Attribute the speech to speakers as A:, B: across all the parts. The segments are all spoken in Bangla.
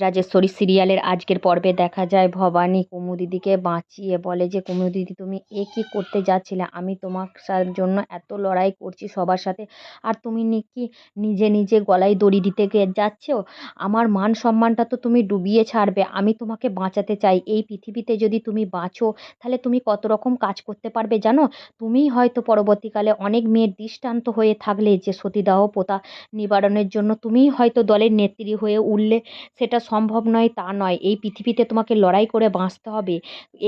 A: রাজেশ্বরী সিরিয়ালের আজকের পর্বে দেখা যায় ভবানী কুমুদিদিকে বাঁচিয়ে বলে যে কুমুদিদি তুমি কি করতে যাচ্ছিলে, আমি তোমার জন্য এত লড়াই করছি সবার সাথে, আর তুমি নাকি নিজে নিজে গলায় দড়ি দিতে যাচ্ছ। আমার মান সম্মানটা তো তুমি ডুবিয়ে ছাড়বে। আমি তোমাকে বাঁচাতে চাই। এই পৃথিবীতে যদি তুমি বাঁচো তাহলে তুমি কত রকম কাজ করতে পারবে জানো। তুমিই হয়তো পরবর্তীকালে অনেক মেয়ের দৃষ্টান্ত হয়ে থাকলে যে সতীদাহ প্রথা নিবারণের জন্য তুমিই হয়তো দলের নেত্রী হয়ে উঠলে। সেটা সম্ভব নয় তা নয়, এই পৃথিবীতে তোমাকে লড়াই করে বাঁচতে হবে।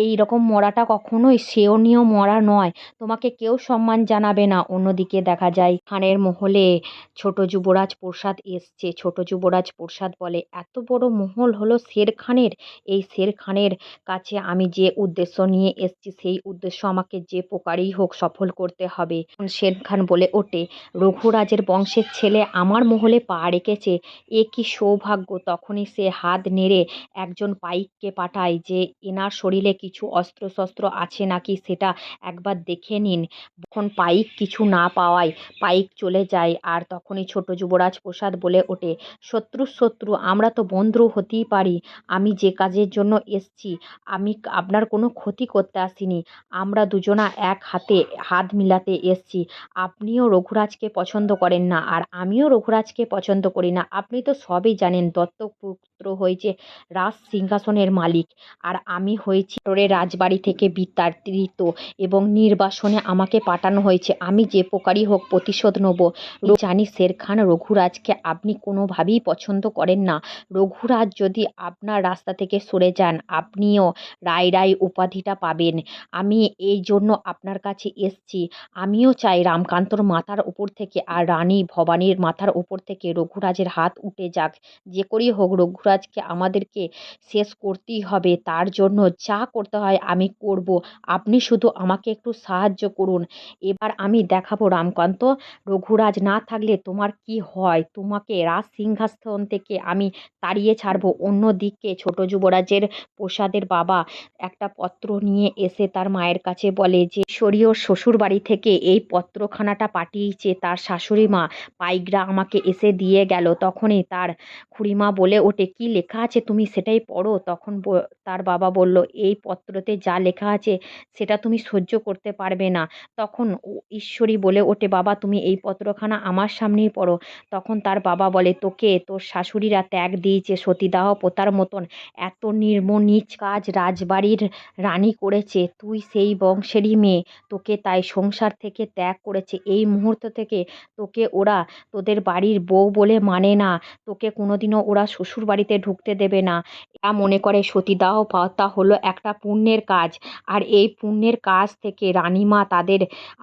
A: এই রকম মরাটা কখনোই সেওনীয় মরা নয়। তোমাকে কেউ সম্মান জানাবে না। অন্যদিকে দেখা যায় খানের মহলে ছোট যুবরাজ প্রসাদ এসছে। ছোট যুবরাজ প্রসাদ বলে এত বড় মহল হলো শের খানের। এই শের খানের কাছে আমি যে উদ্দেশ্য নিয়ে এসছি সেই উদ্দেশ্য আমাকে যে প্রকারেই হোক সফল করতে হবে। শের খান বলে ওঠে রঘুরাজের বংশের ছেলে আমার মহলে পা রেখেছে, এ কি সৌভাগ্য। তখনই সে হাত নেড়ে একজন পাইককে পাঠায় যে এনার শরীরে কিছু অস্ত্র শস্ত্র আছে নাকি সেটা একবার দেখে নিন। যখন পাইক কিছু না পাওয়ায় পাইক চলে যায়, আর তখনই ছোট যুবরাজ প্রসাদ বলে ওঠে শত্রুর শত্রু আমরা তো বন্ধু হতেই পারি। আমি যে কাজের জন্য এসছি আমি আপনার কোনো ক্ষতি করতে আসিনি। আমরা দুজনা এক হাতে হাত মিলাতে এসছি। আপনিও রঘুরাজকে পছন্দ করেন না আর আমিও রঘুরাজকে পছন্দ করি না। আপনি তো সবই জানেন দত্তক পুত্র হয়েছে রাজ সিংহাসনের মালিক, আর আমি হয়েছি রাজবাড়ি থেকে বিতাড়িত এবং নির্বাসনে আমাকে পাঠানো হয়েছে। আমি যে প্রকারই হোক প্রতিশোধ নেব। জানি শের খান রঘুরাজকে আপনি কোনোভাবেই পছন্দ করেন না। রঘুরাজ যদি আপনার রাস্তা থেকে সরে যান আপনিও রায় রায় উপাধিটা পাবেন। আমি এই জন্য আপনার কাছে এসছি। আমিও চাই রামকান্তর মাথার উপর থেকে আর রানী ভবানীর মাথার উপর থেকে রঘুরাজের হাত উঠে যাক। যে করেই হোক রঘুরাজকে আমাদেরকে শেষ করতেই হবে। তার জন্য যা করতে হয় আমি করব। আপনি শুধু আমাকে একটু সাহায্য করুন। এবার আমি দেখাবো রামকান্ত রঘুরাজ না থাকলে তোমার কি হয়। তোমাকে রাজ সিংহাসন থেকে আমি তাড়িয়ে ছাড়বো। অন্যদিকে ছোট যুবরাজের প্রসাদের বাবা একটা পত্র নিয়ে এসে তার মায়ের কাছে বলে যে ঈশ্বরীয় শ্বশুর বাড়ি থেকে এই পত্রখানাটা পাঠিয়েছে তার শাশুড়ি মা, পাইকরা আমাকে এসে দিয়ে গেল। তখনই তার খুড়িমা বলে ওঠে কি লেখা আছে তুমি সেটাই পড়ো। তখন তার বাবা বলল এই পত্রতে যা লেখা আছে সেটা তুমি সহ্য করতে পারবে না। তখন ঈশ্বরী বলে ওঠে বাবা তুমি এই পত্রখানা আমার সামনেই পড়ো। তখন তার বাবা বলে তোকে তোর শাশুড়িরা ত্যাগ দিয়েছে সতীদাহ প্রথার মতন এত নির্মনীচ কাজ রাজবাড়ির রানী করেছে। তুই সেই বংশেরই মেয়ে, তোকে তাই সংসার থেকে ত্যাগ করেছে। এই মুহূর্ত থেকে তোকে ওরা তোদের বাড়ির বউ বলে মানে না। তোকে কোনোদিনও ওরা শ্বশুর বাড়িতে ঢুকতে দেবে না। এরা মনে করে সতীদাহ প্রথা হলো একটা পুণ্যের কাজ, আর এই পুণ্যের কাজ থেকে রানীমা তাদের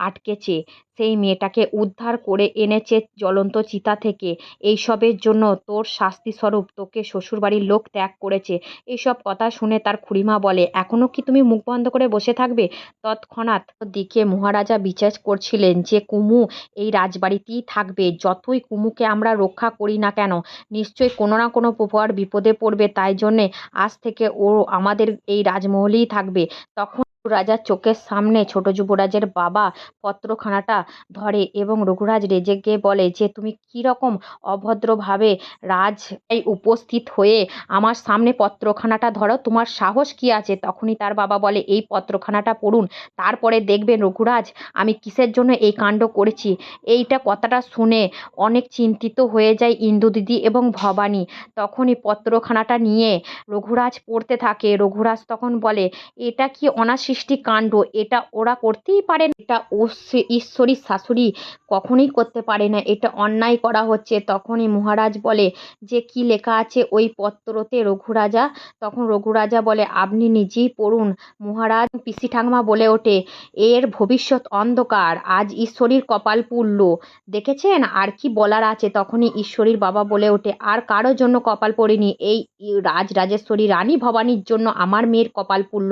A: আটকেছে। সেই মেয়েটাকে উদ্ধার করে এনেছে জ্বলন্ত চিতা থেকে। এইসবের জন্য তোর শাস্তিস্বরূপ তোকে শ্বশুরবাড়ির লোক ত্যাগ করেছে। এইসব কথা শুনে তার খুড়িমা বলে এখনো কি তুমি মুখ বন্ধ করে বসে থাকবে। তৎক্ষণাৎ দিকে মহারাজা বিচার করছিলেন যে কুমু এই রাজবাড়িতেই থাকবে। যতই কুমুকে আমরা রক্ষা করি না কেন নিশ্চয়ই কোনো না কোনো প্রকার বিপদে পড়বে, তাই জন্যে আজ থেকে ও আমাদের এই রাজমহলেই থাকবে। তখন রাজার চোখের সামনে ছোট যুবরাজের বাবা পত্রখানাটা ধরে এবং রঘুরাজ রেগে গিয়ে বলে যে তুমি কীরকম অভদ্রভাবে রাজ উপস্থিত হয়ে আমার সামনে পত্রখানাটা ধরো, তোমার সাহস কি আছে। তখনই তার বাবা বলে এই পত্রখানাটা পড়ুন, তারপরে দেখবেন রঘুরাজ আমি কিসের জন্য এই কাণ্ড করেছি। এইটা কথাটা শুনে অনেক চিন্তিত হয়ে যায় ইন্দু দিদি এবং ভবানী। তখনই পত্রখানাটা নিয়ে রঘুরাজ পড়তে থাকে। রঘুরাজ তখন বলে এটা কি অনাসৃষ্টি কাণ্ড, এটা ওরা করতেই পারে না। এটা ঈশ্বরী শাশুড়ি কখনোই করতে পারে না, এটা অন্যায় করা হচ্ছে। তখনই মহারাজ বলে যে কি লেখা আছে ওই পত্রতে রঘুরাজা। তখন রঘুরাজা বলে আপনি নিজেই পড়ুন মহারাজ। পিসি ঠাকুমা বলে ওঠে এর ভবিষ্যৎ অন্ধকার, আজ ঈশ্বরীর কপাল পুড়ল। দেখেছেন আর কি বলার আছে। তখনই ঈশ্বরীর বাবা বলে ওঠে আর কারোর জন্য কপাল পড়েনি, এই রাজরাজেশ্বরী রানী ভবানীর জন্য আমার মেয়ের কপাল পুড়ল।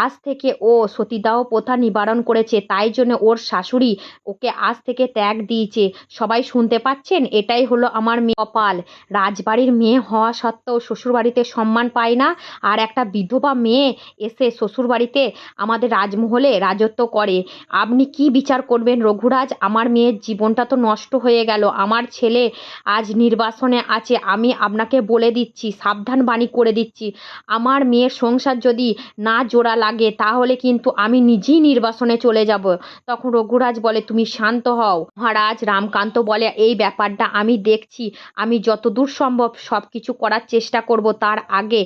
A: আজ থেকে থেকে ও সতীদাহ প্রথা নিবারণ করেছে, তাই জন্য ওর শাশুড়ি ওকে আজ থেকে ত্যাগ দিয়েছে। সবাই শুনতে পাচ্ছেন? এটাই হলো আমার মেয়ে কপাল। রাজবাড়ির মেয়ে হওয়া সত্ত্বেও শ্বশুরবাড়িতে সম্মান পায় না, আর একটা বিধবা মেয়ে এসে শ্বশুরবাড়িতে আমাদের রাজমহলে রাজত্ব করে। আপনি কি বিচার করবেন রঘুরাজ? আমার মেয়ের জীবনটা তো নষ্ট হয়ে গেল। আমার ছেলে আজ নির্বাসনে আছে। আমি আপনাকে বলে দিচ্ছি, সাবধান বাণী করে দিচ্ছি, আমার মেয়ের সংসার যদি না জোড়া লাগে তাহলে কিন্তু আমি নিজেই নির্বাসনে চলে যাব। তখন রঘুরাজ বলে, তুমি শান্ত হও। মহারাজ রামকান্ত বলে, এই ব্যাপারটা আমি দেখছি, আমি যতদূর সম্ভব সব কিছু করার চেষ্টা করব। তার আগে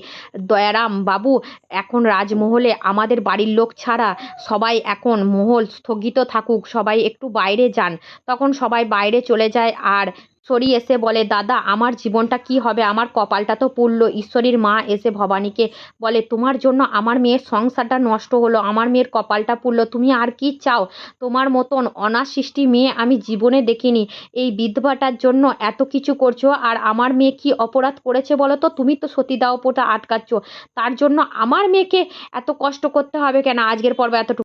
A: দয়ারাম বাবু, এখন রাজমহলে আমাদের বাড়ির লোক ছাড়া সবাই এখন মহল স্থগিত থাকুক, সবাই একটু বাইরে যান। তখন সবাই বাইরে চলে যায়। আর ঈশ্বরী এসে বলে, দাদা আমার জীবনটা কি হবে? আমার কপালটা তো পুড়ল। ঈশ্বরীর মা এসে ভবানীকে বলে, তোমার জন্য আমার মেয়ের সংসারটা নষ্ট হলো, আমার মেয়ের কপালটা পুড়ল, তুমি আর কি চাও? তোমার মতন অনাসৃষ্টি মেয়ে আমি জীবনে দেখিনি। এই বিধবাটার জন্য এত কিছু করছো, আর আমার মেয়ে কি অপরাধ করেছে বলো তো? তুমি তো সতীদাহ প্রথা আটকাচ্ছ, তার জন্য আমার মেয়েকে এত কষ্ট করতে হবে কেন? আজকের পর্ব এতটুকু।